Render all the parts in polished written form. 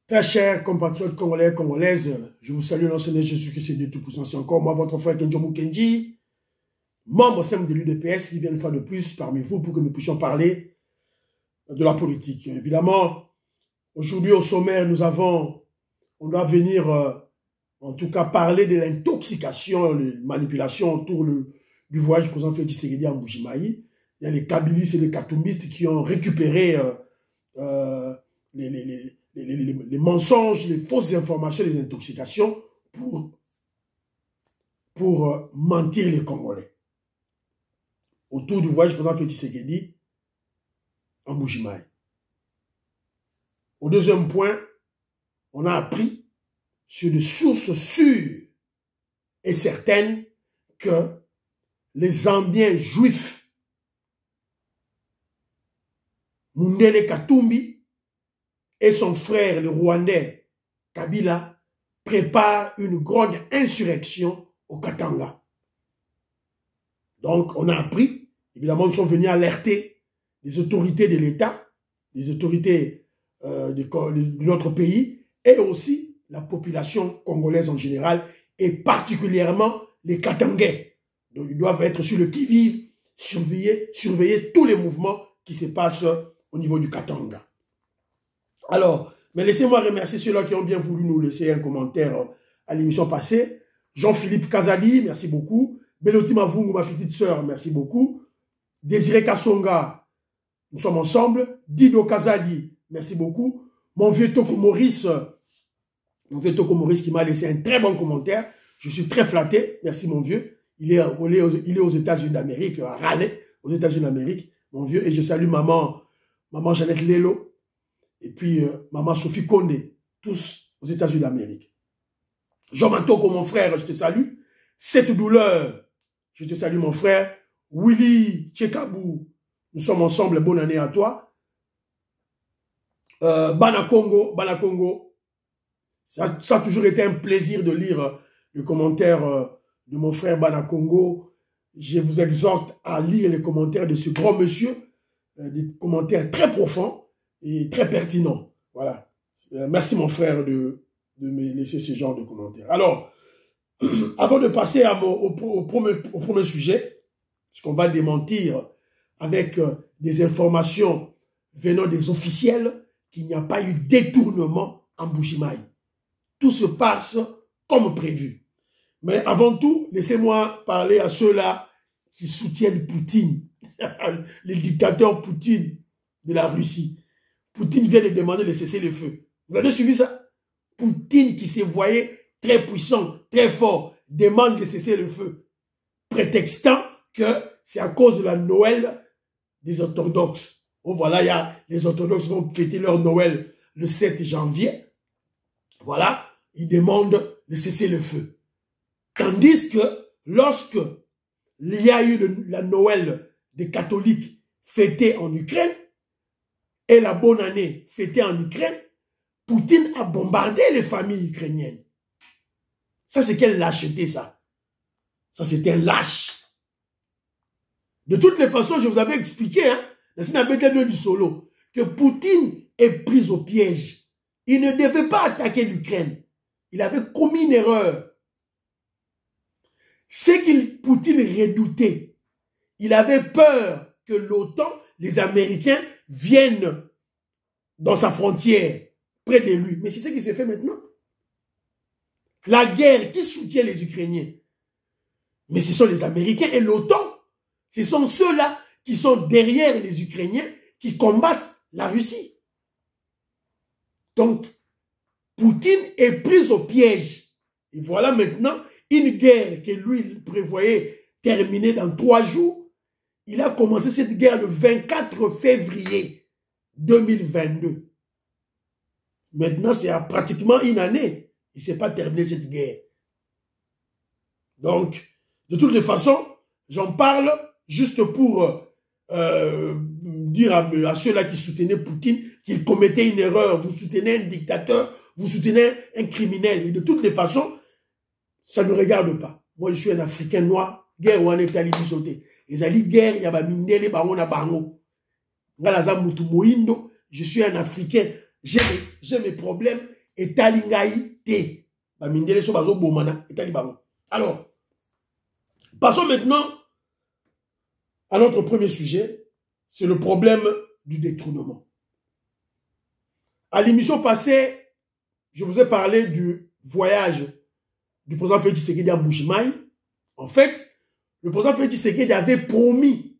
Très chers compatriotes congolais, congolaises, je vous salue dans le Seigneur Jésus-Christ et de Tout-Puissant. C'est encore moi, votre frère Kenjo Mukenji, membre simple de l'UDPS, qui vient une fois de plus parmi vous pour que nous puissions parler de la politique. Évidemment, aujourd'hui au sommaire, on doit venir, en tout cas, parler de l'intoxication, de manipulation autour du voyage du président Félix Tshisekedi à Mbujimayi. Il y a les Kabylistes et les Katumbistes qui ont récupéré les mensonges, les fausses informations, les intoxications pour mentir les Congolais. Autour du voyage du président Félix Tshisekedi en Mbujimayi. Au deuxième point, on a appris sur des sources sûres et certaines que les Zambiens juifs Mundele Katumbi et son frère, le Rwandais Kabila, préparent une grande insurrection au Katanga. Donc, on a appris, évidemment, ils sont venus alerter les autorités de l'État, les autorités de notre pays, et aussi la population congolaise en général, et particulièrement les Katangais. Donc, ils doivent être sur le qui-vive, surveiller tous les mouvements qui se passent au niveau du Katanga. Alors, mais laissez-moi remercier ceux-là qui ont bien voulu nous laisser un commentaire à l'émission passée. Jean-Philippe Kazadi, merci beaucoup. Beloti Mavungu, ma petite sœur, merci beaucoup. Désiré Kassonga, nous sommes ensemble. Dido Kazadi, merci beaucoup. Mon vieux Toko Maurice qui m'a laissé un très bon commentaire. Je suis très flatté. Merci mon vieux. Il est aux États-Unis d'Amérique, à Raleigh, aux États-Unis d'Amérique, mon vieux. Et je salue maman Jeannette Lelo. Et puis maman Sophie Kondé, tous aux États-Unis d'Amérique. Jean Matoko, mon frère, je te salue. Cette douleur, je te salue mon frère. Willy Tchekabou, nous sommes ensemble, bonne année à toi. Bana Congo, ça a toujours été un plaisir de lire le commentaire de mon frère Bana Congo. Je vous exhorte à lire les commentaires de ce grand monsieur, des commentaires très profonds et très pertinents. Voilà. Merci mon frère de me laisser ce genre de commentaires. Alors, avant de passer au premier sujet, parce qu'on va démentir avec des informations venant des officiels qu'il n'y a pas eu détournement en Mbujimayi. Tout se passe comme prévu. Mais avant tout, laissez-moi parler à ceux-là qui soutiennent Poutine, le dictateur Poutine de la Russie. Poutine vient de demander de cesser le feu. Vous avez suivi ça? Poutine qui se voyait très puissant, très fort, demande de cesser le feu, prétextant que c'est à cause de la Noël des orthodoxes. Oh voilà, les orthodoxes vont fêter leur Noël le 7 janvier. Voilà, ils demandent de cesser le feu. Tandis que lorsque il y a eu la Noël des catholiques fêtée en Ukraine et la bonne année fêtée en Ukraine, Poutine a bombardé les familles ukrainiennes. Ça, c'est quelle lâcheté, ça. Ça, c'était un lâche. De toutes les façons, je vous avais expliqué, que Poutine est pris au piège. Il ne devait pas attaquer l'Ukraine. Il avait commis une erreur. C'est que Poutine redoutait. Il avait peur que l'OTAN, les Américains, viennent dans sa frontière, près de lui. Mais c'est ce qui s'est fait maintenant. La guerre, qui soutient les Ukrainiens? Mais ce sont les Américains et l'OTAN. Ce sont ceux-là qui sont derrière les Ukrainiens, qui combattent la Russie. Donc, Poutine est pris au piège. Et voilà maintenant une guerre que lui prévoyait terminer dans 3 jours. Il a commencé cette guerre le 24 février 2022. Maintenant, c'est pratiquement une année. Il ne s'est pas terminé cette guerre. Donc, de toutes les façons, j'en parle juste pour dire à ceux-là qui soutenaient Poutine qu'il commettait une erreur. Vous soutenez un dictateur, vous soutenez un criminel. Et de toutes les façons, ça ne regarde pas. Moi, je suis un Africain noir. Guerre ou un État sauté. Et ça dit guerre, il y a mindele bango na bango. Je suis un Africain. J'ai mes problèmes etalingai te. Bamindele so bazo bomana etali bango. Alors, passons maintenant à notre premier sujet, c'est le problème du détournement. À l'émission passée, je vous ai parlé du voyage du président Félix Tshisekedi à Mbuji-Mayi. En fait, le président Félix Tshisekedi avait promis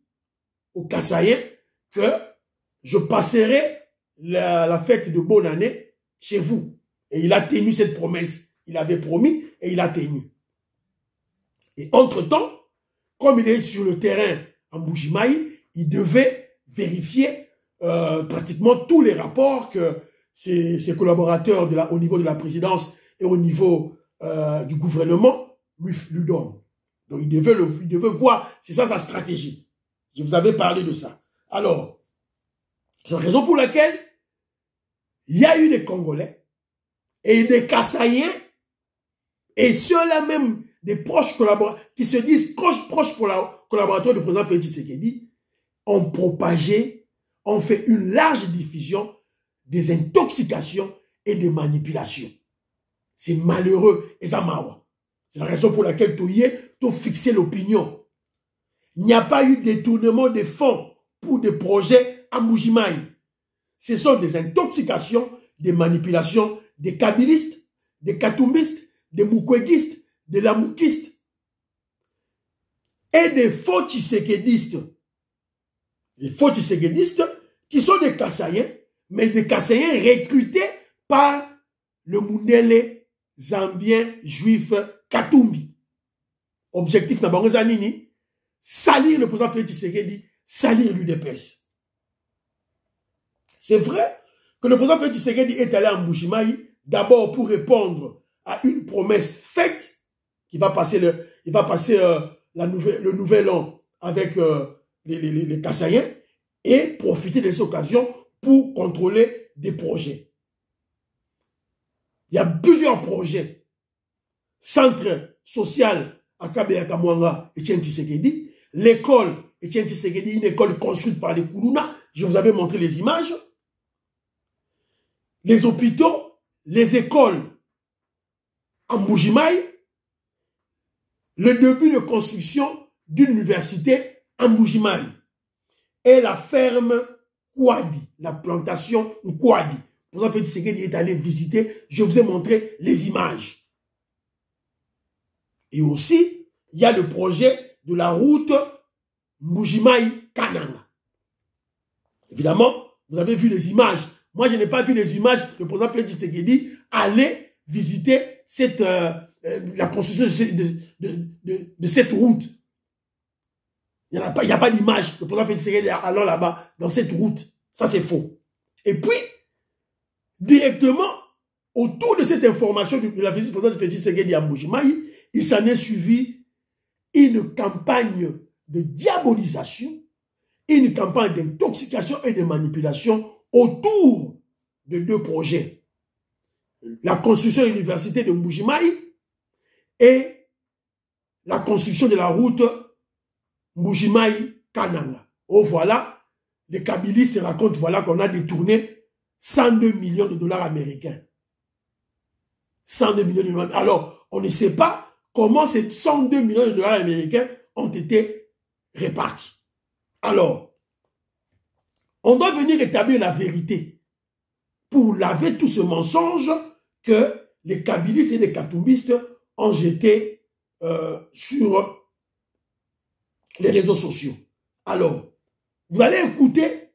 aux Kassaïens que je passerai la fête de bonne année chez vous. Et il a tenu cette promesse. Il avait promis et il a tenu. Et entre-temps, comme il est sur le terrain en Mbuji-Mayi, il devait vérifier pratiquement tous les rapports que ses collaborateurs au niveau de la présidence et au niveau du gouvernement lui donnent. Donc il devait voir, c'est ça sa stratégie. Je vous avais parlé de ça. Alors, c'est la raison pour laquelle il y a eu des Congolais et des Kassaïens et ceux-là même des proches collaborateurs qui se disent proches collaborateurs du président Félix Tshisekedi ont propagé, ont fait une large diffusion des intoxications et des manipulations. C'est malheureux et ça mawa. C'est la raison pour laquelle tu fixé l'opinion. Il n'y a pas eu détournement de fonds pour des projets à Mbuji-Mayi. Ce sont des intoxications, des manipulations, des kabylistes, des katumbistes, des mukwegistes, des lamoukistes et des faux tshisekédistes. Les faux tshisekédistes qui sont des Kassaïens, mais des Kassaïens recrutés par le Mundele zambien juif Katumbi. Objectif na bango zanini, salir le président Félix Tshisekedi, salir l'UDPS. C'est vrai que le président Félix Tshisekedi est allé à Mbuji-Mayi d'abord pour répondre à une promesse faite qui va passer le nouvel an avec les Kassaïens et profiter de cette occasion pour contrôler des projets. Il y a plusieurs projets. Centre social à Kabeyaka Mwanga et Etienne Tshisekedi. L'école Etienne Tshisekedi, une école construite par les Koulouna. Je vous avais montré les images. Les hôpitaux, les écoles en Mbuji-Mayi. Le début de construction d'une université en Mbuji-Mayi. Et la ferme Kouadi, la plantation Kouadi. Pour ça, Félix Tshisekedi est allé visiter. Je vous ai montré les images. Et aussi, il y a le projet de la route Mbuji-Mayi-Kananga. Évidemment, vous avez vu les images. Moi, je n'ai pas vu les images. Le président Félix Tshisekedi allait visiter la construction de cette route. Il n'y a pas d'image. Le président Félix Tshisekedi allant là-bas, dans cette route. Ça, c'est faux. Et puis, directement, autour de cette information de la visite du président Félix Tshisekedi à Mbuji-Mayi, il s'en est suivi une campagne de diabolisation, une campagne d'intoxication et de manipulation autour de deux projets. La construction de l'université de Mbuji-Mayi et la construction de la route Mbuji-Mayi-Kananga. Oh voilà, les kabylistes racontent voilà qu'on a détourné 102 millions de dollars américains. 102 millions de dollars. Alors, on ne sait pas comment ces 102 millions de dollars américains ont été répartis. Alors, on doit venir établir la vérité pour laver tout ce mensonge que les kabylistes et les katumbistes ont jeté sur les réseaux sociaux. Alors, vous allez écouter,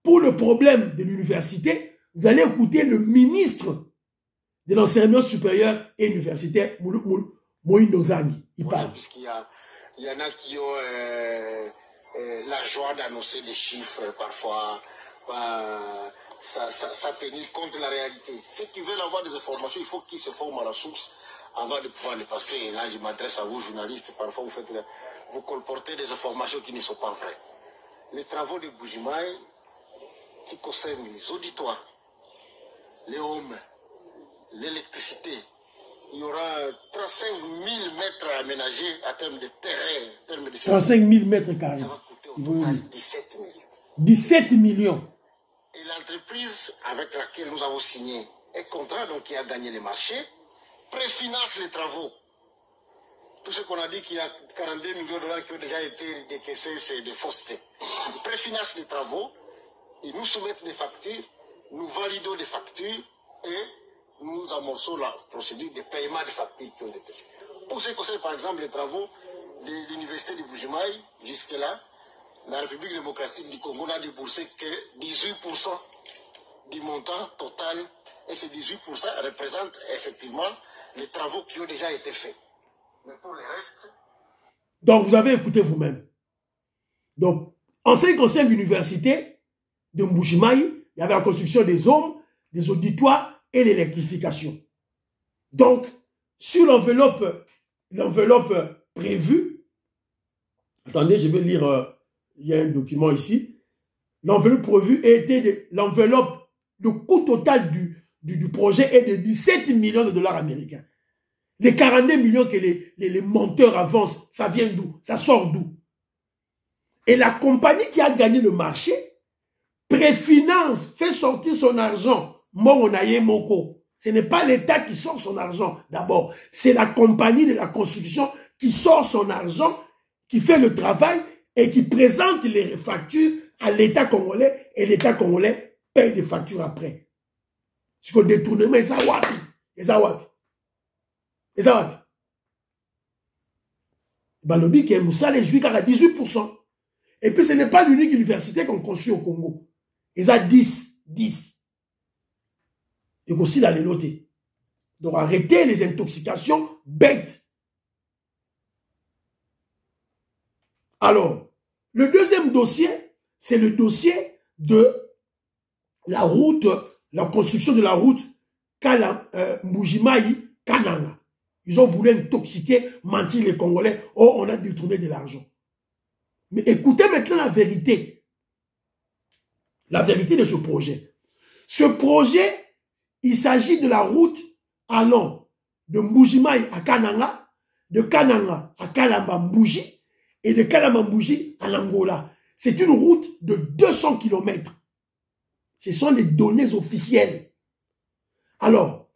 pour le problème de l'université, vous allez écouter le ministre de l'enseignement supérieur et universitaire, Moïse Nozangi. Il parle. Puisqu'il y en a qui ont la joie d'annoncer des chiffres, parfois, ça tenir compte de la réalité. Ceux qui veulent avoir des informations, il faut qu'ils se forment à la source avant de pouvoir les passer. Et là, je m'adresse à vous, journalistes, parfois vous colportez des informations qui ne sont pas vraies. Les travaux de Mbuji-Mayi qui concernent les auditoires, les hommes, l'électricité, il y aura 35 000 mètres aménagés à terme de terrain, à terme de 35 000 mètres carrés. Ça va coûter au total 17 millions. 17 millions. Et l'entreprise avec laquelle nous avons signé est contrat, donc qui a gagné les marchés, préfinance les travaux. Tout ce qu'on a dit qu'il y a 42 millions de dollars qui ont déjà été décaissés, c'est des faussetés. Ils préfinancent les travaux, ils nous soumettent des factures, nous validons les factures et nous amorçons la procédure de paiement des factures qui ont été faites. Pour ce qui concerne par exemple les travaux de l'université de Bujimaï, jusque-là, la République démocratique du Congo n'a déboursé que 18% du montant total et ces 18% représentent effectivement les travaux qui ont déjà été faits. Mais pour le reste... Donc, vous avez écouté vous-même. Donc, en ce qui concerne l'université de Mbujimaï, il y avait la construction des hommes, des auditoires et l'électrification. Donc, sur l'enveloppe prévue, attendez, je vais lire, il y a un document ici, l'enveloppe prévue était l'enveloppe, le coût total du projet est de 17 millions de dollars américains. Les 42 millions que les monteurs avancent, ça vient d'où? Ça sort d'où? Et la compagnie qui a gagné le marché préfinance, fait sortir son argent. Mongonaye Moko. Ce n'est pas l'État qui sort son argent d'abord. C'est la compagnie de la construction qui sort son argent, qui fait le travail et qui présente les factures à l'État congolais et l'État congolais paye des factures après. Ce qu'on détournement, c'est ça wapi. Et ça wapi. Et ça wapi. Balobi qui est Moussa les juifs à 18%. Et puis ce n'est pas l'unique université qu'on construit au Congo. Ils ont 10. Et aussi dans les lotés. Donc arrêtez les intoxications bêtes. Alors, le deuxième dossier, c'est le dossier de la route, la construction de la route Mbujimaï-Kananga. Ils ont voulu intoxiquer, mentir les Congolais. Oh, on a détourné de l'argent. Mais écoutez maintenant la vérité. La vérité de ce projet. Ce projet, il s'agit de la route allant de Mbujimaï à Kananga, de Kananga à Kalamba-Mbuji et de Kalamba-Mbuji à l'Angola. C'est une route de 200 km. Ce sont les données officielles. Alors,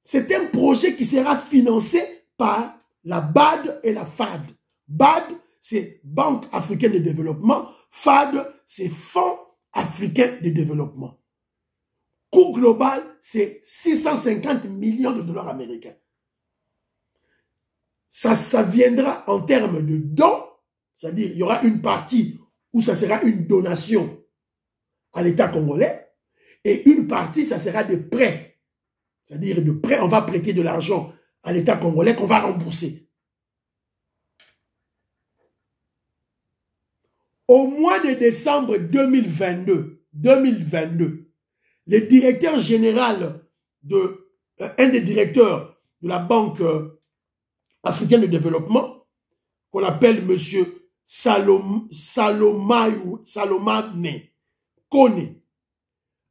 c'est un projet qui sera financé par la BAD et la FAD. BAD, c'est Banque africaine de développement. FAD, c'est Fonds africain de développement. Coût global, c'est 650 millions de dollars américains. Ça viendra en termes de dons, c'est-à-dire il y aura une partie où ça sera une donation à l'État congolais et une partie, ça sera des prêts. C'est-à-dire de prêts, on va prêter de l'argent à l'État congolais qu'on va rembourser. Au mois de décembre 2022, le directeur général un des directeurs de la Banque africaine de développement, qu'on appelle M. Salomane Kone,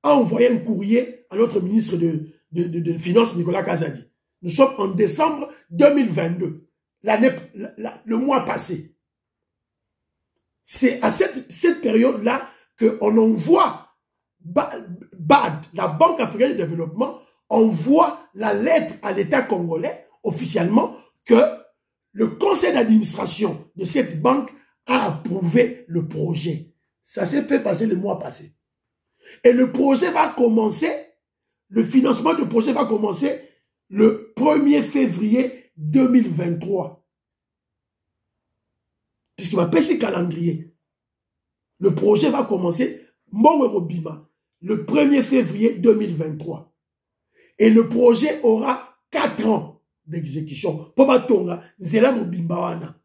a envoyé un courrier à notre ministre de Finances, Nicolas Kazadi. Nous sommes en décembre 2022, le mois passé. C'est à cette période-là qu'on envoie BAD, la Banque africaine de développement, envoie la lettre à l'État congolais, officiellement, que le conseil d'administration de cette banque a approuvé le projet. Ça s'est fait passer le mois passé. Et le projet va commencer, le financement du projet va commencer le 1er février 2023. Puisqu'il va passer calendrier. Le projet va commencer le 1er février 2023. Et le projet aura 4 ans d'exécution. Pobatonga, Zela Mobimbawana.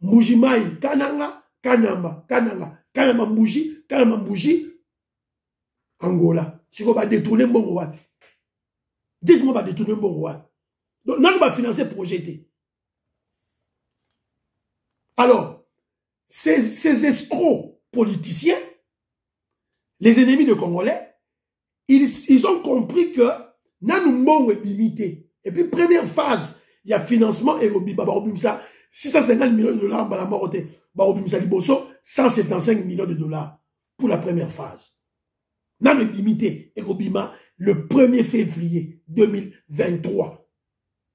Mbujimaï, Kananga, Kanamba, Mbuji, Angola. Si on va détourner Mbongo wapi. Dites-moi, va détourner Mbongo wapi. Donc, nous allons financer le projet. Alors, ces escrocs politiciens, les ennemis de Congolais, ils ont compris que Nanou est limité. Et puis, première phase, il y a financement et 650 millions de dollars, 175 millions de dollars pour la première phase. Nanou est limité et le 1er février 2023.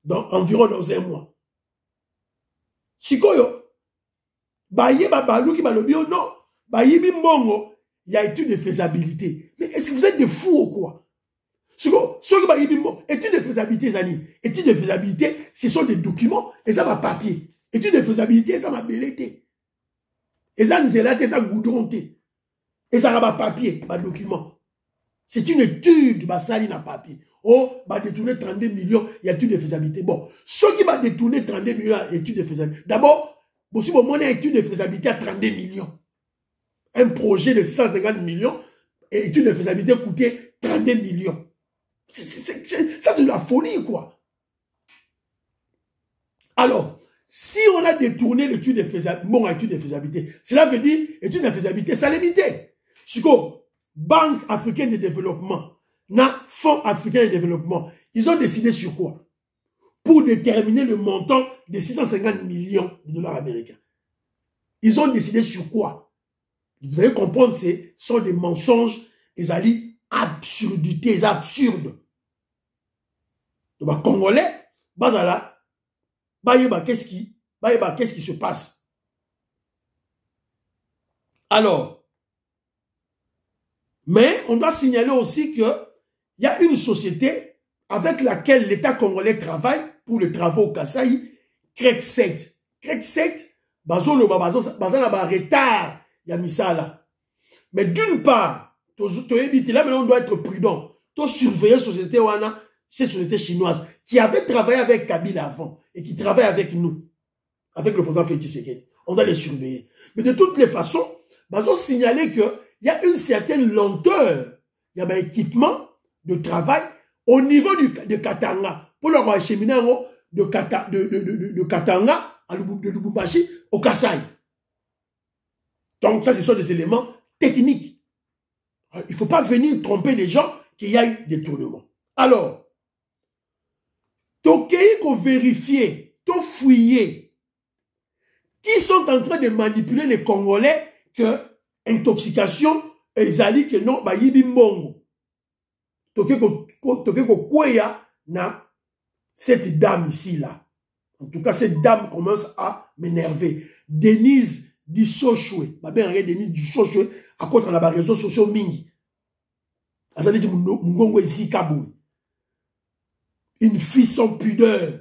Environ dans un mois. Sikoyo, Bayeba Balouki Balobio, non. Bayebi Mbongo, il y a étude de faisabilité. Mais est-ce que vous êtes des fous ou quoi? Sikoyo, étude de faisabilité, Zani. Étude de faisabilité, ce sont des documents, et ça va papier. Étude de faisabilité, ça va belleté. Et ça, nzelate, ça goudronté. Et ça va papier, pas document. C'est une étude, bah, ça, il n'a papier. Oh, bah, détourner 32 millions, il y a étude de faisabilité. Bon, ceux qui va détourner 32 millions, étude de faisabilité. D'abord, si vous avez une étude de faisabilité à 32 millions. Un projet de 150 millions, et étude de faisabilité coûtait 32 millions. Ça, c'est de la folie, quoi. Alors, si on a détourné l'étude de faisabilité, cela veut dire, étude de faisabilité, ça limité. Chico, Banque africaine de développement, Fonds africain de développement, ils ont décidé sur quoi? Pour déterminer le montant de 650 millions de dollars américains. Ils ont décidé sur quoi? Vous allez comprendre, ce sont des mensonges, ils allient absurdités, absurdes. Donc, les Congolais, Bazala, qu'est-ce qui se passe? Alors, mais on doit signaler aussi qu'il y a une société avec laquelle l'État congolais travaille pour les travaux au Kasaï, Crecset. Crecset, bazana ba retard, ya misala. Mais d'une part, là, on doit être prudent. To surveiller société wana, cette société chinoise qui avait travaillé avec Kabila avant et qui travaille avec nous, avec le président Félix Tshisekedi. On doit les surveiller. Mais de toutes les façons, on signaler qu'il y a une certaine lenteur. Il y a un équipement de travail au niveau de Katanga. Pour leur acheminer de Katanga à Lubumbashi au Kasaï. Donc ça, ce sont des éléments techniques. Il ne faut pas venir tromper les gens qu'il y a eu des tournements. Alors, il faut vérifier, il faut fouiller qui sont en train de manipuler les Congolais que intoxication ezali que non ba yibi mbongo. Toke ko kweya na cette dame ici là. En tout cas, cette dame commence à m'énerver. Denise Dissochoué. Ba ben regarde Denise Dissochoué à contre na ba réseaux sociaux mingi. Azali di mungongo ezikabou. Une fille sans pudeur.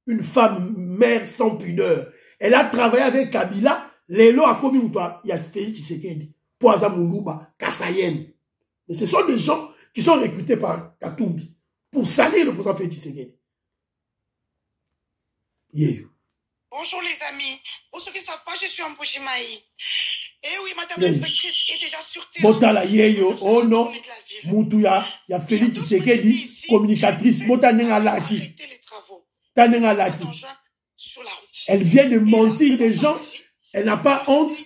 Une femme mère sans pudeur. Elle a travaillé avec Kabila. Lélo a commis ou toi, il y a Félix Tshisekedi, Poaza Moulouba, Kassayen. Mais ce sont des gens qui sont recrutés par Katumbi pour salir le président Félix Tshisekedi. Yeah. Bonjour les amis. Pour ceux qui ne savent pas, je suis en Bujimaï. Eh oui, madame l'inspectrice est déjà sur terrain. Motala yeyo, oh non. Moutou ya Félix Tshisekedi, communicatrice. Motanenga lati. Tanenga lati. Elle vient de mentir des gens. Elle n'a pas honte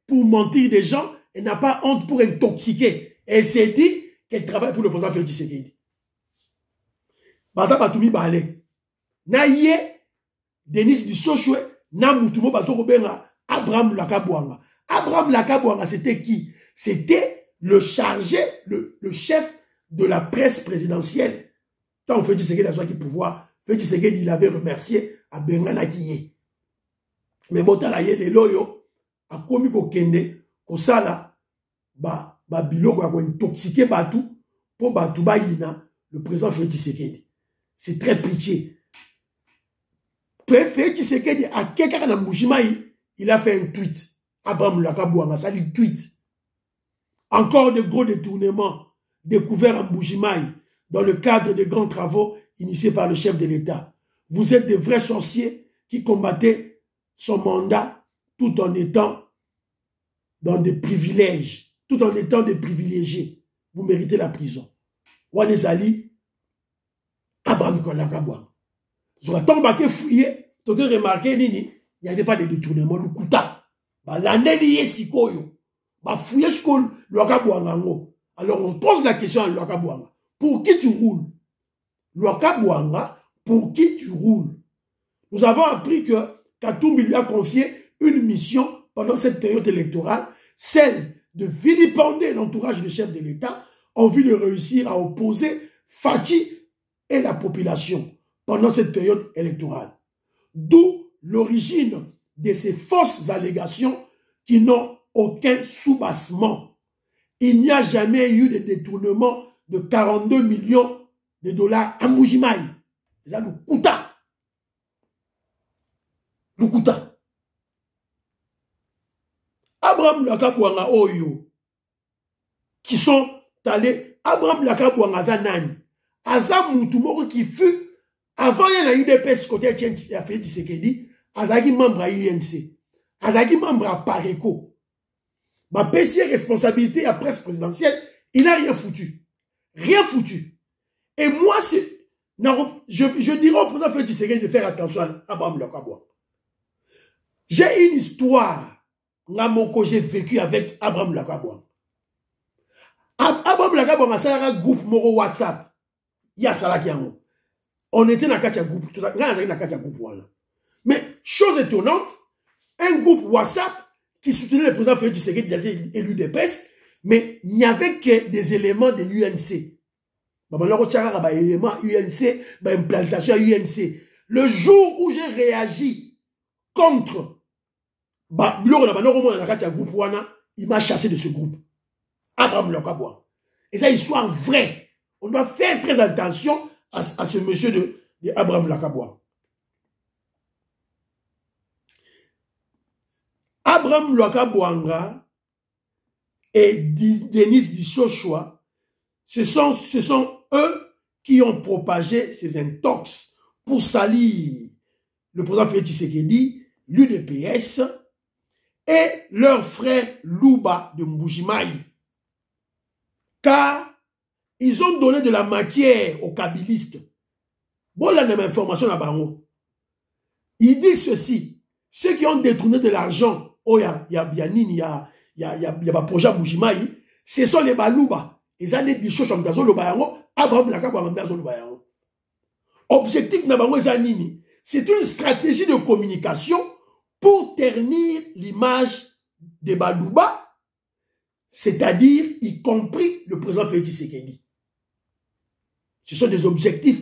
pour mentir des gens. Elle n'a pas honte pour intoxiquer. Elle s'est dit qu'elle travaille pour le président Félix Tshisekedi. Baza Batoumi Balé. Naïe, Denis Dissochoué, na Moutumo Bazoko Benga, Abraham Lakabouanga. Abraham Lakabouanga, c'était qui? C'était le chargé, le chef de la presse présidentielle. Tant Félix Tshisekedi a choisi le pouvoir, Félix Tshisekedi, il avait remercié à Benga Nakiye. Mais botala ye le loyo a komi ko kende ko sala ba biloko ya ko intoxiquer batu pour batu ba yina le président Félix Tshisekedi. C'est très pitié. Félix Tshisekedi a quelqu'un na Mbujimaï, il a fait un tweet. Abraham Lakabouanga, ça dit tweet. Encore de gros détournements découverts en Mbujimaï dans le cadre des grands travaux initiés par le chef de l'État. Vous êtes des vrais sorciers qui combattaient son mandat tout en étant dans des privilèges, tout en étant des privilégiés. Vous méritez la prison. Wanezali, Abraham Lakabouanga. Sur tant que fouillé, tu as remarqué, il n'y avait pas de détournement. Le Kouta, l'année liée Sikoyo, fouillé ce qu'on Lakabouanga. Alors on pose la question à Lakabouanga. Pour qui tu roules? Lakabouanga, pour qui tu roules? Nous avons appris que Katumbi lui a confié une mission pendant cette période électorale, celle de vilipender l'entourage du chef de l'État en vue de réussir à opposer Fachi et la population pendant cette période électorale. D'où l'origine de ces fausses allégations qui n'ont aucun soubassement. Il n'y a jamais eu de détournement de 42 millions de dollars à Mbuji-Mayi. C'est le Kouta. Le Kouta. Abraham Lakabouanga Oyo, qui sont allés, Abraham Lakabouanga Zanani, Azam Moutoumoro qui fut, avant il y a eu des UDPS côté Félix Tshisekedi, Azagi membre à UNC, Azagi membre à Pareco. Ma PC responsabilité à presse présidentielle, il n'a rien foutu. Rien foutu. Et moi, je dirais au président Félix Tshisekedi de faire attention à Abraham Lakabouanga. J'ai une histoire que j'ai vécu avec Abraham Lakabouanga. Abraham Lakabouanga, c'est un groupe moro WhatsApp. Il y a ça là qui est en. On était dans le groupe. Tout groupe. Mais, chose étonnante, un groupe WhatsApp qui soutenait le président Félix Tshisekedi, il a été élu des PES, mais il n'y avait que des éléments de l'UNC. Éléments UNC, implantation à UNC. Le jour où j'ai réagi contre il m'a chassé de ce groupe. Abraham Lakabouanga. Et ça, histoire vraie. On doit faire très attention à ce monsieur de Abraham Lakabouanga. Abraham Lakabouanga et Denis Dissochoa, ce sont eux qui ont propagé ces intox pour salir le président Félix Tshisekedi, l'UDPS, et leur frère Louba de Mbuji-Mayi. Car ils ont donné de la matière aux kabylistes. Bon, là, il y a information à Bango. Ils disent ceci. Ceux qui ont détourné de l'argent, oh, il y a projet Mbuji-Mayi, ce sont les Balouba. Ils ont dit choses comme ça, Abraham Lakabouanga, objectif na Bango, c'est une stratégie de communication pour ternir l'image de Balouba, c'est-à-dire y compris le président Félix Tshisekedi. Ce sont des objectifs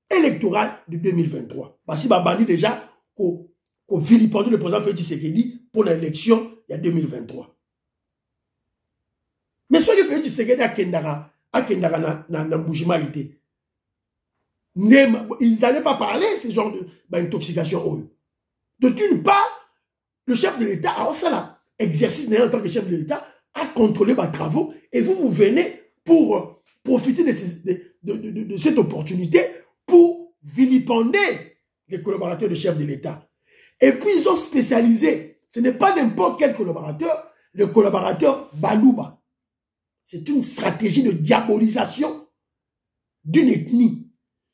électoraux de 2023. Parce qu'il a déjà qu'on vilipendait le président Félix Tshisekedi pour l'élection il y a 2023. Mais ce que Félix Tshisekedi a Kendara na Mbuji-Mayi, ils n'allaient pas parler de ce genre d'intoxication. De d'une part, le chef de l'État a aussi l'exercice en tant que chef de l'État à contrôler les travaux et vous venez pour profiter de cette opportunité pour vilipender les collaborateurs du chef de l'État. Et puis ils ont spécialisé, ce n'est pas n'importe quel collaborateur, le collaborateur Balouba. C'est une stratégie de diabolisation d'une ethnie.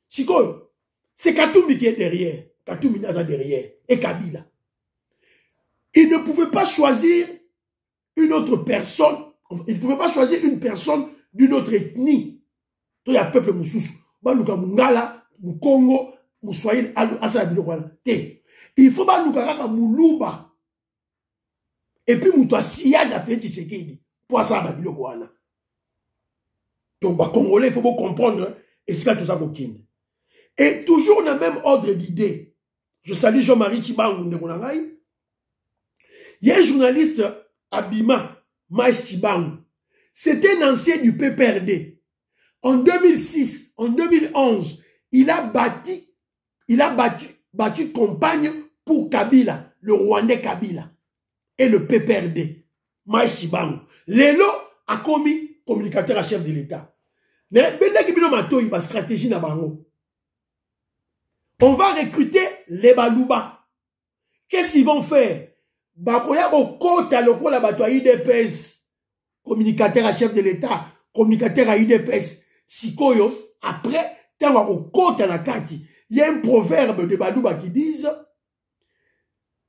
C'est Katoumi qui est derrière. Katoumi Naza derrière. Et Kabila. Il ne pouvait pas choisir une autre personne. Il ne pouvait pas choisir une personne d'une autre ethnie. Il y a un peuple Moussous. Mungala, Moukongo, Moussoïl, Asabilo. Il faut pas nous faire Moulouba. Et puis, Moutoua sillage a fait Tshisekedi. Pour ça, Babilo Kouana. Donc, les Congolais, il faut comprendre. Et c'est tout ça qu'il et toujours dans le même ordre d'idée, je salue Jean-Marie Tshibangou de Monangaï. Il y a un journaliste, Abima Maïs Tshibangou. C'était un ancien du PPRD. En 2006, en 2011, il a battu campagne pour Kabila, le Rwandais Kabila, et le PPRD. Maïs Tshibangou. Lélo a commis communicateur à chef de l'État. Mais il y a stratégie na bango. On va recruter les Balouba. Qu'est-ce qu'ils vont faire? Bakoya au côté à l'eau la batoua IDPS, communicateur à chef de l'État, communicateur à IDPS, Sikoyos, après, tant au côté à la carte, il y a un proverbe de Balouba qui disent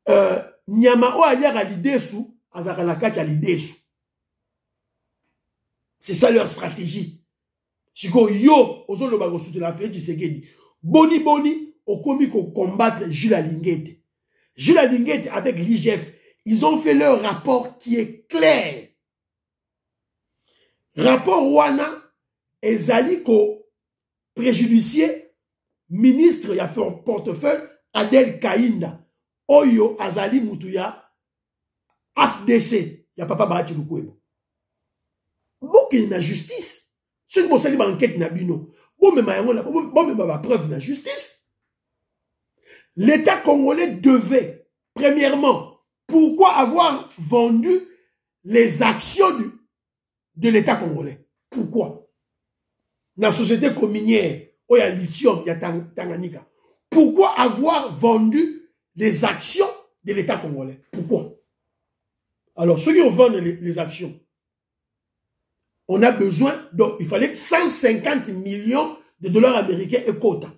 Nyamao aliar à l'idesu, azaka la carte à l'idesu. C'est ça leur stratégie. Sikoyo, ozo le bago soutien la fête Tshisekedi. Boni, au commis qu'on combattre Jules Alinguete. Jules Alinguete avec l'IGF, ils ont fait leur rapport qui est clair. Rapport Wana et Zaliko préjudicier ministre ya portefeuille Adel Kainda oyo azali mutuya AFDC ya papa Bahati Lukwebo. Bokini na justice. Ceux qui ont enquête na bino. Bon mais ma preuve na justice. L'État congolais devait, premièrement, pourquoi avoir vendu les actions de l'État congolais? Pourquoi? Dans la société minière, où il y a lithium, il y a Tanganyika. Pourquoi avoir vendu les actions de l'État congolais? Pourquoi? Alors, ceux qui ont vendu les actions, on a besoin, donc il fallait 150 millions de dollars américains et quota.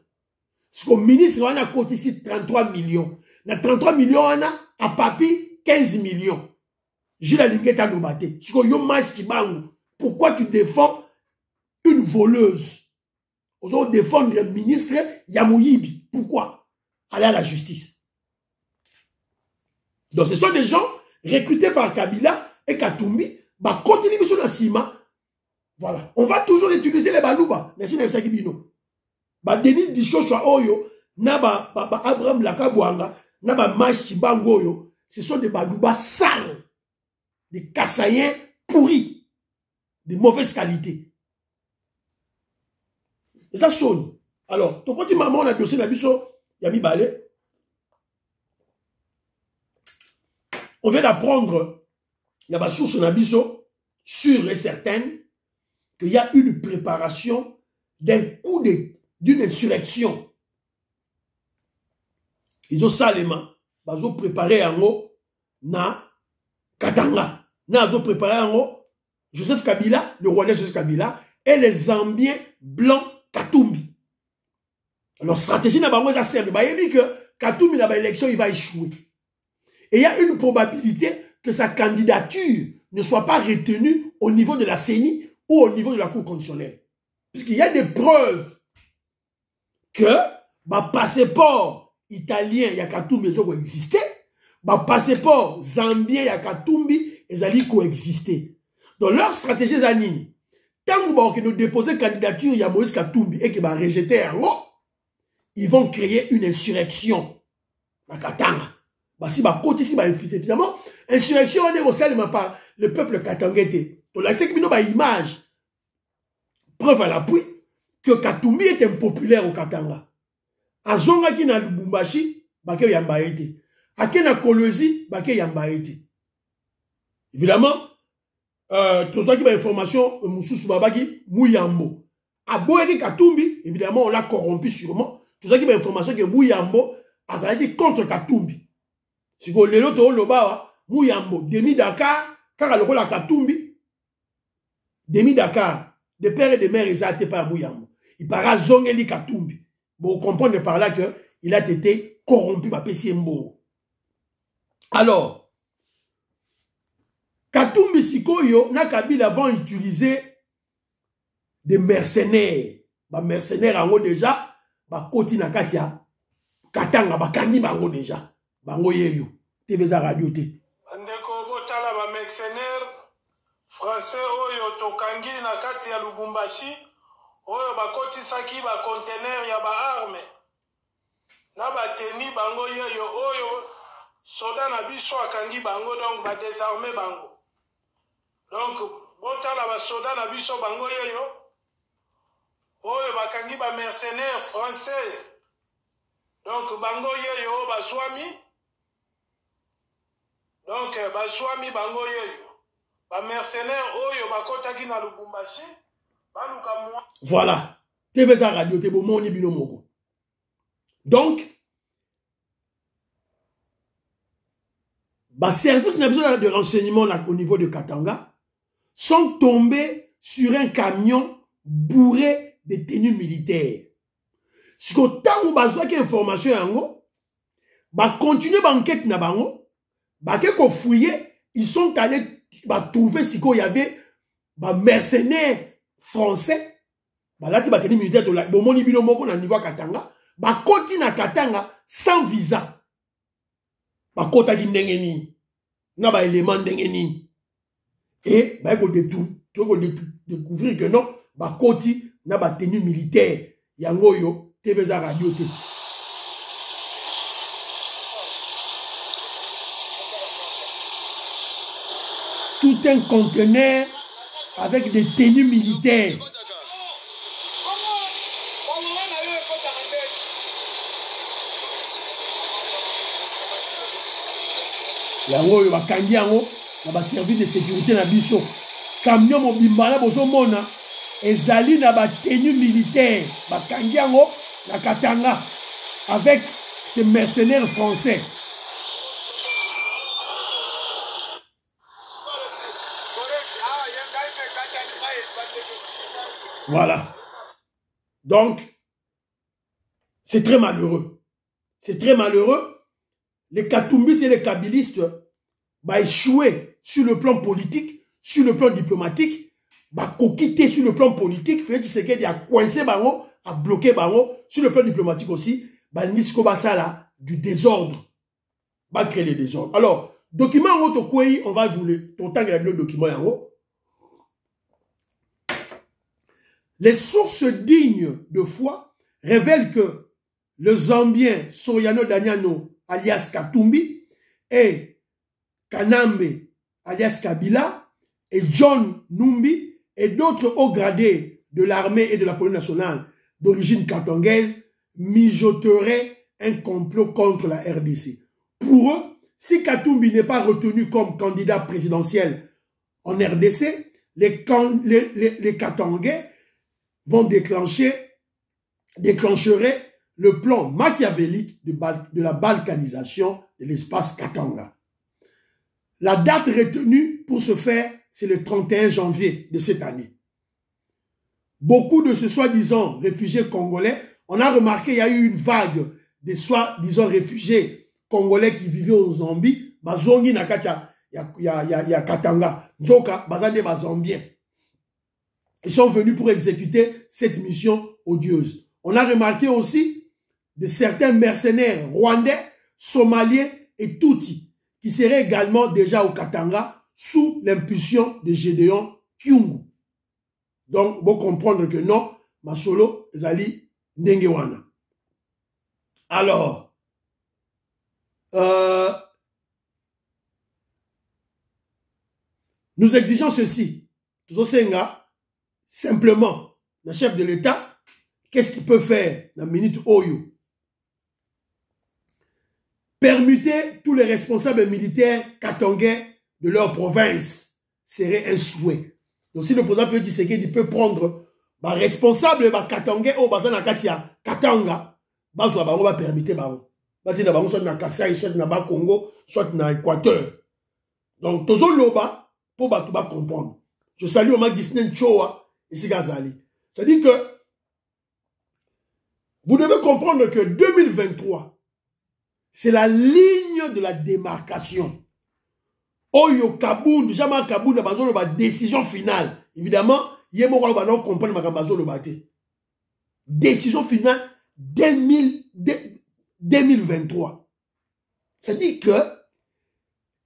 Parce qu'au ministre, on a quota ici 33 millions. Dans 33 millions, on a à papi 15 millions. J'ai la ligne à nous battre. Pourquoi tu défends une voleuse? Aux autres défendre le ministre Yamouyibi. Pourquoi? Aller à la justice. Donc ce sont des gens recrutés par Kabila et Katumbi. Bah, continuez sur la cima. Voilà. On va toujours utiliser les balouba. Merci, Nebsaki Bino. Bah, Denis Dishoshwa Oyo, Naba Abraham Lakabouanga, Naba Machi Bangoyo, ce sont des balouba sales, des Kassaïens pourris, de mauvaise qualité. Et ça sonne. Alors, ton petit maman, on a dossier Nabiso, Yami Balé. On vient d'apprendre, il y a ma source Nabiso, sûre et certaine, qu'il y a une préparation d'un coup d'une insurrection. Ils ont salement, ils ont préparé en haut, na Katanga. Ils ont préparé en haut, Joseph Kabila, le roi Joseph Kabila, et les Zambiens blancs Katumbi. Alors, stratégie n'a pas servi. Il dit que Katumbi n'a pas élection, il va échouer. Et il y a une probabilité que sa candidature ne soit pas retenue au niveau de la CENI ou au niveau de la Cour constitutionnelle. Puisqu'il y a des preuves que le passeport italien, il y a Katumbi, il existé. Le passeport zambien, il y a Katumbi, ils allaient coexister. Donc leur stratégie, c'est nini. Tant que nous déposons candidature, il y a Moïse Katumbi et qui va rejeter en haut, ils vont créer une insurrection. La Katanga. Si bah côté ici, évidemment, insurrection, on est au seulement par le peuple katangete. Donc là, c'est que nous avons une image. Preuve à l'appui que Katumbi est impopulaire au Katanga. A Zonga qui na Lubumbashi, bake yamba été. A Kena Kolosi, bake yamba été. Évidemment, tout ça qui va information, Moussous Babaki, Mouyambo. A Boyaki Katumbi, évidemment, on l'a corrompu sûrement. Tout ça qui va information que Mouyambo a été contre Katumbi. Si vous voulez l'autre, Mouyambo, Demi Dakar, car le rôle à Katumbi, Demi Dakar, des pères et des mères, ils ont été par Mouyambo. Il paraît Zongeli Katumbi. Bon, vous comprenez par là qu'il a été corrompu par PCMBO. Alors, Katumbi Sikoyo, Nakabila vont utiliser des mercenaires. Bah, mercenaires en haut déjà, bah, Koti Nakatia, Katanga, bah, Kangi bango déjà. Bango yeyo, TVza radio te. Andeko botala ba mercenaires français oyo tokangi na kati ya Lubumbashi, oyo bakoti saki ba conteneur ya ba arme. Na ba teni bango yeyo oyo soda na biso akangi bango donc ba désarmer bango. Donc botala ba soda na biso bango yeyo oyo bakangi ba mercenaires français. Donc bango yeyo ba swami. Donc, Baswami bango yeyo, ba mercenaires oyo bakotaki na Lubumbashi, baluka moi. Voilà. TVza radio te bo moni bino moko. Donc, les services de renseignement au niveau de Katanga sont tombés sur un camion bourré de tenues militaires. Si vous avez besoin d'informations, vous continuez l'enquête na bango. Ils sont allés trouver si il y avait des mercenaires français. Là, tu vas tenir militaire de la bomoni bino moko na niveau Katanga. Koti na Katanga sans visa. Kota di ndengeni. Na ba élément ndengeni. Et il faut découvrir que non, koti na ba tenue militaire. yango yo TV za radio te. Tout un conteneur avec des tenues militaires. Yango yo bakangi yango na ba service de sécurité na biso. Camion mobimba na bozo mona ezali na ba tenue militaire bakangi yango na Katanga avec ces mercenaires français. Voilà. Donc, c'est très malheureux. C'est très malheureux. Les Katumbis et les Kabilistes bah, échoué sur le plan politique, sur le plan diplomatique, bah, coquité sur le plan politique, fait qu'il a coincé bango, a bloqué bango, sur le plan diplomatique aussi, bah, nisko basala du désordre, bah, créer le désordre. Alors, document en haut, on va vous le, ton temps le document en haut. Les sources dignes de foi révèlent que le Zambien Soriano Danyano, alias Katumbi, et Kanambe, alias Kabila, et John Numbi, et d'autres hauts gradés de l'armée et de la police nationale d'origine katangaise mijoteraient un complot contre la RDC. Pour eux, si Katumbi n'est pas retenu comme candidat présidentiel en RDC, les Katangais vont déclencheraient le plan machiavélique de la balkanisation de l'espace Katanga. La date retenue pour ce faire, c'est le 31 janvier de cette année. Beaucoup de ces soi-disant réfugiés congolais, on a remarqué qu'il y a eu une vague de soi-disant réfugiés congolais qui vivaient au Zambie, bazongi nakacha ya Katanga, nzoka bazande bazambien. Ils sont venus pour exécuter cette mission odieuse. On a remarqué aussi de certains mercenaires rwandais, somaliens et tutsis qui seraient également déjà au Katanga sous l'impulsion de Gédéon Kyungu. Donc, vous comprendre que non, Masolo Zali Ndengewana. Alors, nous exigeons ceci. Simplement, le chef de l'État, qu'est-ce qu'il peut faire dans la minute Oyo? Permuter tous les responsables militaires katangais de leur province serait un souhait. Donc si le président Félix Tshisekedi peut prendre bah, responsable bah, katangais au bazana katia Katanga, bah soit bah on va permettre bah bah si bah soit na Kasai, soit na ba Congo, soit na Équateur. Donc tozo loba pour bah tout bah comprendre. Je salue Omar Gisnen Choa et Sigazali. C'est-à-dire que vous devez comprendre que 2023 c'est la ligne de la démarcation. Oyo Kabound, jamais Kabound a besoin de la décision finale. Évidemment, il y a un moment où on comprend le bâti. Décision finale 2023. C'est-à-dire que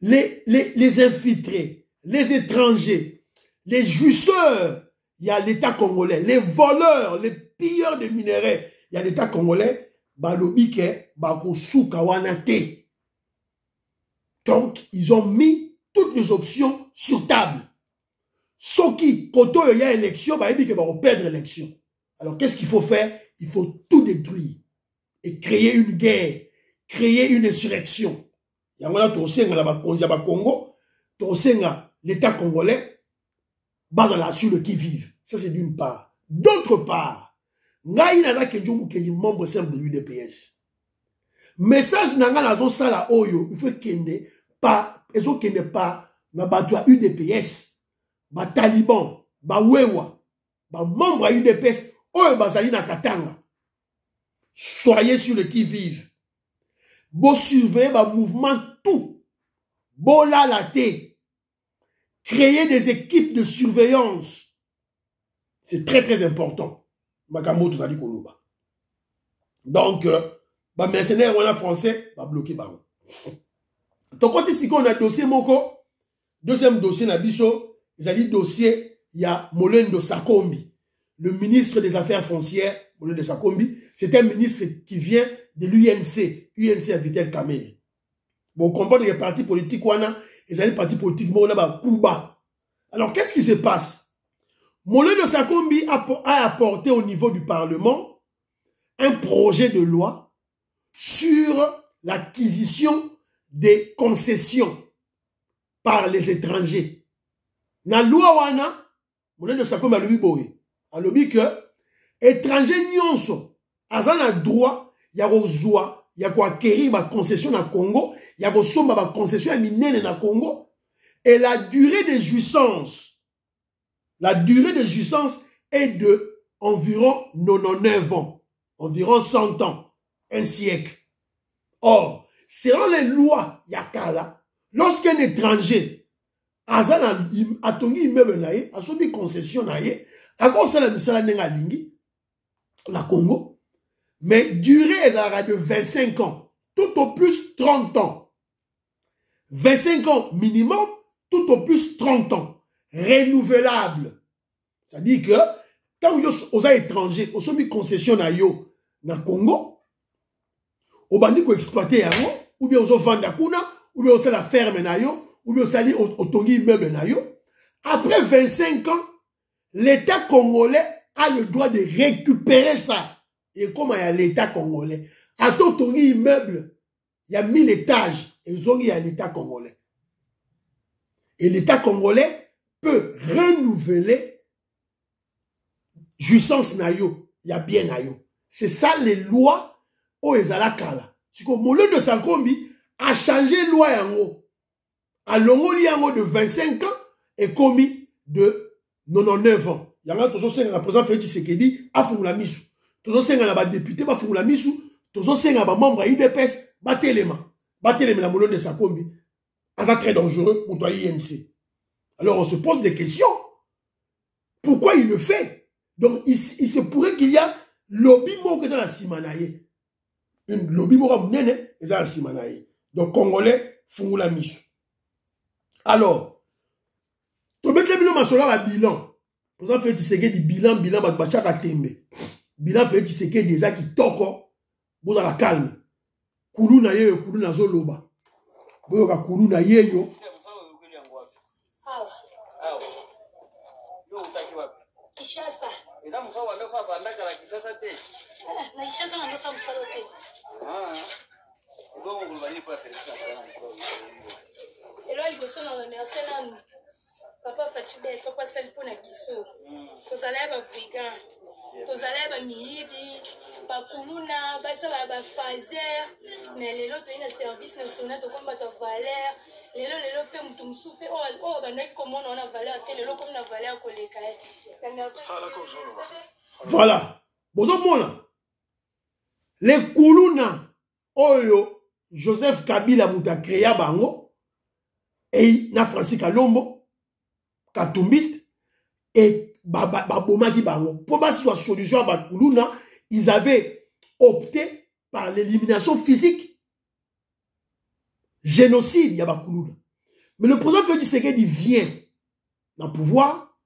les infiltrés, les étrangers, les jouisseurs, il y a l'État congolais, les voleurs, les pilleurs de minerais, il y a l'État congolais. Balobike, Bakosu Kawanate. Donc, ils ont mis toutes les options sur table. Soki, quand il y a élection, ils vont perdre l'élection. Alors, qu'est-ce qu'il faut faire? Il faut tout détruire. Et créer une guerre. Créer une insurrection. Il y a un Congo, l'État congolais, basé sur le qui-vive. Ça, c'est d'une part. D'autre part, Ngai naza kenjongu kenji membre simple de l'UDPS. Message nanga nazo sala oyo, il faut kende pas, ezo kende pas na batwa UDPS, ba Taliban, ba Wewa, ba membre UDPS, oyo bazali na Katanga. Soyez sur le qui-vive. Bo surveiller ba mouvement tout. Bo la laté. Créer des équipes de surveillance. C'est très très important. Donc, les mercenaires français va bloquer. Donc, quand on a dossier moko, deuxième dossier na biso, ils ont dit dossier, il y a Molendo Sakombi, le ministre des Affaires foncières, Molé de Sakombi, c'est un ministre qui vient de l'UNC, UNC à Vitel Kamere. Bon, on comprend que les partis politiques, ils ont des partis politiques, mais on a Kuba. Alors, qu'est-ce qui se passe? Molé de Sakombi a apporté au niveau du Parlement un projet de loi sur l'acquisition des concessions par les étrangers. Na loi wana, Molé de Sakombi a lobi boye. A lobi que étrangers nyonso, aza na droit, ya kozwa, ya ko acquérir ba concession na Congo, ya ko somba ba concession ya minene na Congo, et la durée de jouissance est de environ 99 ans, environ 100 ans, un siècle. Or, selon les lois Yakala, lorsqu'un étranger a tongi immeuble naye, a sobi concession naye, a commencé la misala nenga lingi, la Congo, mais durée est de 25 ans, tout au plus 30 ans. 25 ans minimum, tout au plus 30 ans. Renouvelable. C'est-à-dire que, quand vous êtes étranger, vous avez une concession na yo, na Congo, vous avez exploité yango, ou bien vous avez vendu kuna, ou bien vous avez la ferme na yo, ou bien vous avez autongi immeuble na yo. Après 25 ans, l'État congolais a le droit de récupérer ça. Et comment il y a l'État congolais? À tout immeuble, il y a 1000 étages, et ils ont dit à l'État congolais. Et l'État congolais peut renouveler jouissance na yo, il y a bien na yo. C'est ça les lois au Ezalakala. C'est comme Molé de Sakombi a changé loi yango. A longoli yango de 25 ans et commis de 99 ans. Yanga tozo senga na président Félix Tshisekedi a fungula misu. Tozo senga na ba député ba fungula misu. Tozo senga ba membre UDPS ba telema. Ba telema na Molé de Sakombi. C'est très dangereux pour toi INC. Alors on se pose des questions. Pourquoi il le fait? Donc il se pourrait qu'il y a lobby mo que ça la simanaye. Une lobby mo ramnene et ça la simanaye. Donc Congolais fungula misu. Alors to mettre le masola ba bilan. Pour ça fait Tshisekedi bilan ba chaka tembe. Bilan fait Tshisekedi des qui toko boza la calme. Kulu na ye kulu na zoloba. Boyoka kulu na yeyo. Kishasa. Eza musawa wanda kwa bandaka la Kishasa te. Na Kishasa na ndosa musalo te. Ngo ngulubani kwa serikali sana. Elo liboso na remercier nanu. Papa Fachibe to kwa sel pona biso. Tozala ba brigand. Tozala ba miyibi, ba kuluna, ba sa ba fazer, mais lelo to ina service national to komba to valeur. Lelo pe mutu musupe o banaki komona ona valeur te lelo comme na valeur koleka. Voilà. Bozo mona. Les kuluna oyo Joseph Kabila muta créa bango et na Francis Kalombo katumbiste et babomaki bango. Pour basi soit solution à bakuluna, ils avaient opté par l'élimination physique. Génocide, il y a bakuluna. Mais le président Félix Tshisekedi vient dans le pouvoir,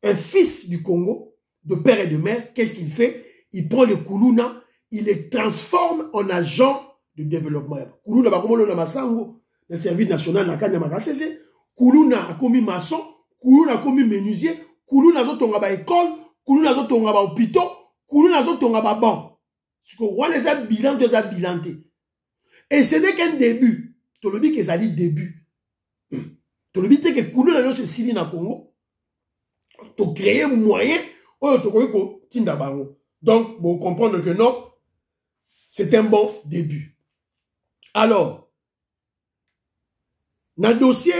un fils du Congo, de père et de mère, qu'est-ce qu'il fait? Il prend les kuluna, il les transforme en agents de développement. Kuluna bakomolo na masango, le service national na kanya makasese, kuluna a commis maçon, kuluna a commis menuisier, kuluna zotonga ba école, kuluna zotonga ba hôpital, kuluna zotonga ba banc. Parce que on les a bilanté. Et ce n'est qu'un début. Tu le dis que ça dit début. Tu le dis que kuluna yo se sili na Congo. Tu créer moyen donc, vous comprendre que non, c'est un bon début. Alors, dans le dossier,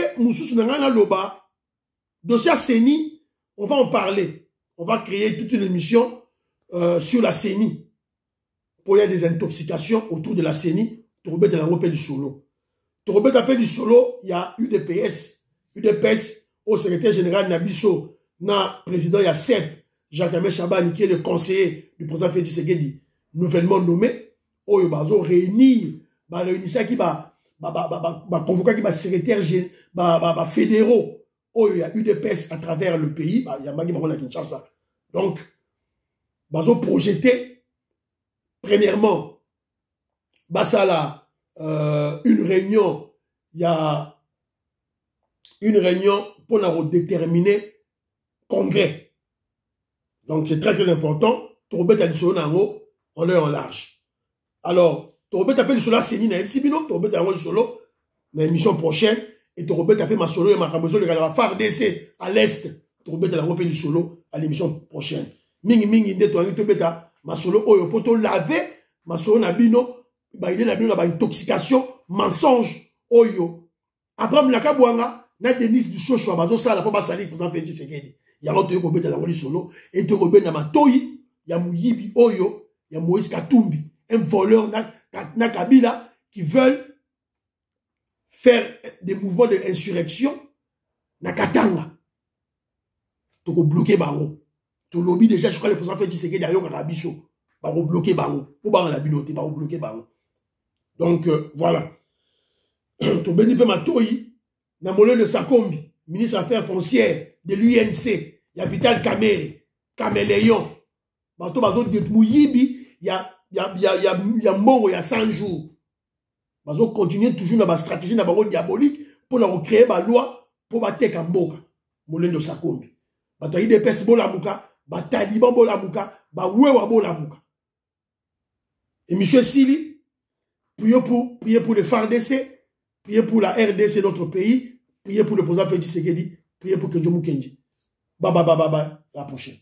dossier CENI, on va en parler. On va créer toute une émission sur la CENI. Pour y avoir des intoxications autour de la CENI, tu remets dans l'appel du solo. Tu remets l'appel du solo, il y a UDPS, au secrétaire général Nabiso, na président, il y a CEP, Jacques-Amé Chabani, qui est le conseiller du président Félix Tshisekedi, nouvellement nommé, où il va réunir, ça qui va convoquer qui va secrétaire fédéraux, où il y a UDPS à travers le pays, il y a Magui Bango Kinshasa. Donc, bazo projeté premièrement basala une réunion, il y a une réunion pour déterminer congrès. Donc c'est très très important. Torobet a dit sur nango en l'air en large. Alors Torobet appelle sur la sénie na Epsibino, Torobet a dit solo dans l'émission prochaine et Torobet appelle ma solo et ma camozo le gars phare DC à l'est. Torobet a appelle solo à l'émission prochaine. Mingi mingi nde to to beta ma solo oyo poto laver ma solo na bino ba il na bino ba intoxication mensonge oyo Abraham Lakabwanga na Denis du Chocho bazo sala po ba sali président Félix Tshisekedi ya l'autre yo beta la ngoli solo et to beta na matoyi ya muyibi oyo ya Moïse Katumbi un voleur na Kabila qui veulent faire des mouvements d'insurrection na Katanga to ko bloquer bango. Tout lobby déjà, je crois que le président fait dire que d'ailleurs Rabicho va bloquer Bango. Pour la bibliothèque, va bloquer Bango. Donc voilà. Tout béni pe matoyi, na molé de Sakombi, ministre des Affaires foncières de l'UNC, il y a Vital Kamere, Caméléon. Bato bazo de Mouyibi, il y a Mongo, il y a 100 jours. Bazo continuer toujours dans la stratégie na bango diabolique pour recréer la loi pour battre Kamboka. Molé de Sakombi. Bato de pes bolamuka. Ba taliban bolamuka, ba wewa bolamuka. Et monsieur Sili, priez pour le FARDC, priez pour la RDC, notre pays, priez pour le président Félix Tshisekedi, priez pour que Djomu Kenji. Bye, la prochaine.